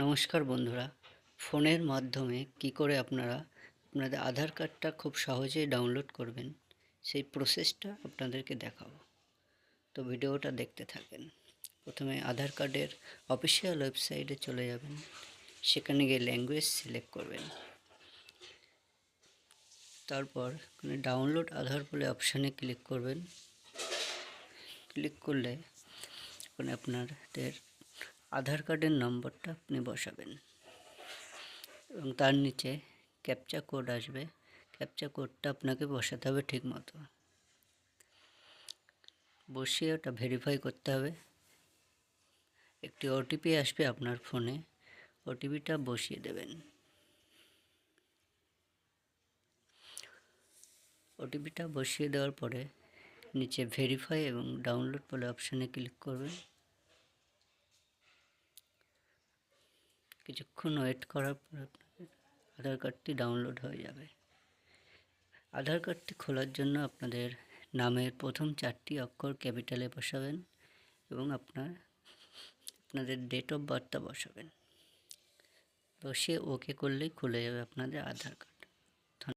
নমস্কার বন্ধুরা, ফোনের মাধ্যমে কি করে আপনারা আপনাদের আধার কার্ডটা খুব সহজেই ডাউনলোড করবেন সেই প্রসেসটা আপনাদেরকে দেখাবো। তো ভিডিওটা দেখতে থাকেন। প্রথমে আধার কার্ডের অফিসিয়াল ওয়েবসাইটে চলে যাবেন, সেখানে গিয়ে ল্যাঙ্গুয়েজ সিলেক্ট করবেন। তারপর ডাউনলোড আধার বলে অপশানে ক্লিক করবেন। ক্লিক করলে ওখানে আপনাদের আধার কার্ডের নম্বরটা আপনি বসাবেন এবং তার নিচে ক্যাপচা কোড আসবে। ক্যাপচা কোডটা আপনাকে বসাতে হবে ঠিক মতো, বসিয়ে ওটা ভেরিফাই করতে হবে। একটি ওটিপি আসবে আপনার ফোনে, ওটিপিটা বসিয়ে দেবেন। ওটিপিটা বসিয়ে দেওয়ার পরে নিচে ভেরিফাই এবং ডাউনলোড বলে অপশানে ক্লিক করবেন। কিছুক্ষণ ওয়েট করার পর আপনাদের আধার কার্ডটি ডাউনলোড হয়ে যাবে। আধার কার্ডটি খোলার জন্য আপনাদের নামের প্রথম 4টি অক্ষর ক্যাপিটালে বসাবেন এবং আপনাদের ডেট অফ বার্থটা বসাবেন। বসিয়ে ওকে করলেই খুলে যাবে আপনাদের আধার কার্ড।